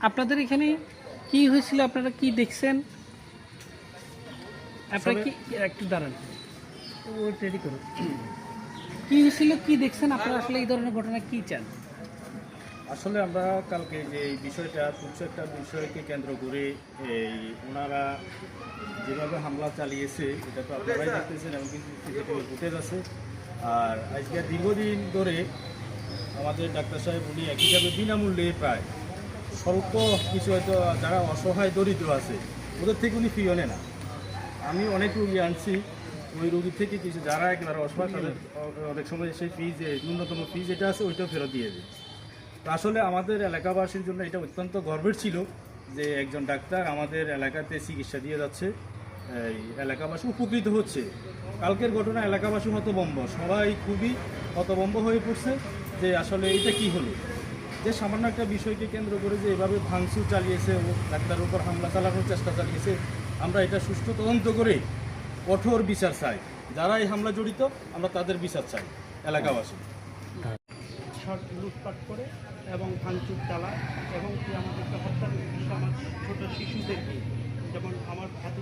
আপনাদের এখানে কি হয়েছিল, আপনারা কি দেখছেন? আপনারা কি একটু দাঁড়ান, রেডি করুন। কি হয়েছিল, কি দেখছেন আপনারা? আসলে এই ধরনের ঘটনা কি চান? আসলে আমরা কালকে যে এই বিষয়টা তুচ্ছ একটা বিষয়কে কেন্দ্র করে ওনারা যেভাবে হামলা চালিয়েছে এটা তো আপনারাই দেখতেছেন এবং কিন্তু সিসিটিভি ফুটেজ আছে। আর আজকে দীর্ঘদিন ধরে আমাদের ডাক্তার সাহেব উনি একইভাবে বিনামূল্যে প্রায় স্বল্প কিছু হয়তো যারা অসহায় দরিদ্র আছে ওদের থেকে উনি ফিও নেন না। আমি অনেক রুগী আনছি, ওই রুগীর থেকে কিছু যারা একেবারে অসহায় তাদের অনেক সময় সেই ফিজ ন্যূনতম ফিজ যেটা আছে ওইটাও ফেরত দিয়ে দেয়। তো আসলে আমাদের এলাকাবাসীর জন্য এটা অত্যন্ত গর্বের ছিল যে একজন ডাক্তার আমাদের এলাকাতে চিকিৎসা দিয়ে যাচ্ছে, এই এলাকাবাসী উপকৃত হচ্ছে। কালকের ঘটনা এলাকাবাসী হতভম্ব, সবাই খুবই হতভম্ব হয়ে পড়ছে যে আসলে এটা কি হলো, যে সামান্য একটা বিষয়কে কেন্দ্র করে যে এভাবে ভাঙচুর চালিয়েছে ও ডাক্তারের উপর হামলা চালানোর চেষ্টা চালিয়েছে। আমরা এটা সুষ্ঠু তদন্ত করে কঠোর বিচার চাই, যারা এই হামলা জড়িত আমরা তাদের বিচার চাই এলাকাবাসী। লুটপাট করে এবং ভাঙচুর চালায় এবং কি আমাদেরকে হত্যা করছে আমার ছোটো শিশুদেরকে, যেমন আমার হাতে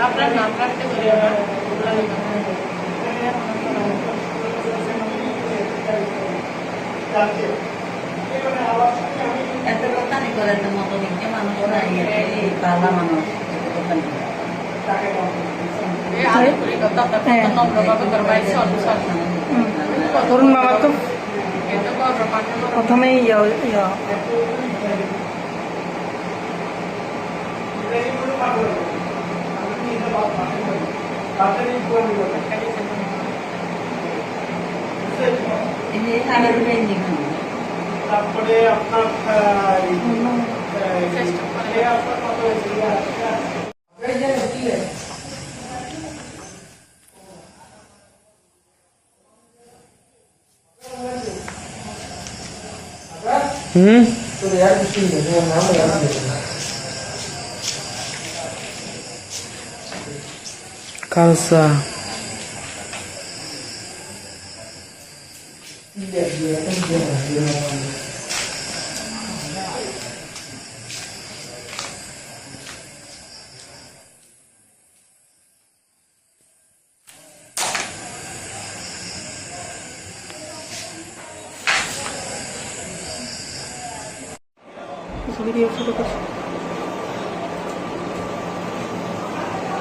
আপনার নাম রাখতে পারি এত কথা নেই করে মতো নিচ্ছে মানুষ পালা মানুষ তরুণ বাবা তো প্রথমেই তারপরে আপনার খালসা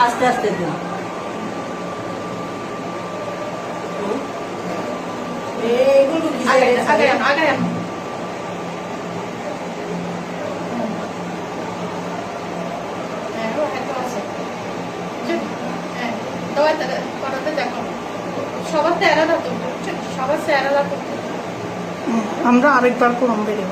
আস্তে আস্তে দিন আগে সবার তেরা দাঁত সবার চেহারা দাঁত আমরা আরেকবার করম বেড়ে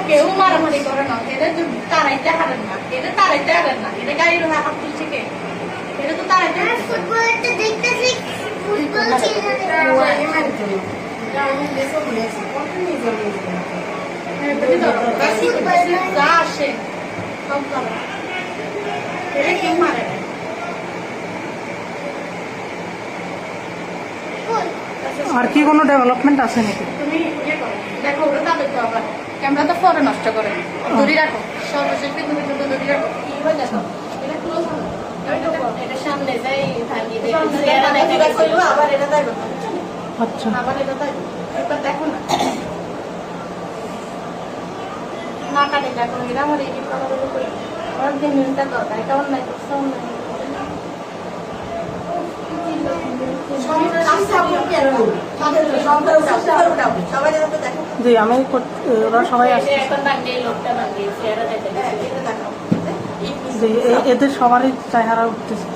কেউ মারামারি করে না, এটা তারাইতে হারেন না, এটা তারাইতে হারেন না, এটা গাড়ির হাত তুলছে কে, এটা তো তারাইতে ফুটবলটা দেখতেছি ফুটবল যা আসে সব এটা কেউ মারে না। আর কি কোনো ডেভেলপমেন্ট আছে নাকি? তুমি ইয়ে করো, দেখো ওটা তাদের তো আবার ক্যামেরা তো ফটো নষ্ট করে দড়ি রাখো, সর্বশেষ কিন্তু দড়ি রাখো। কি হয় দেখো, এটা ক্লোজ হবে, এটা সামনে যাই ভাঙিয়ে আবার এটা তাই আচ্ছা আবার এটা তাই এবার দেখো না না কাটে দেখো এটা আমার এই কালার করে আমার যে মিলটা দরকার এটা অন্যায় করছে অন্যায় জি আমি ওরা সবাই আসছে জি এদের সবারই চেহারা উঠতেছে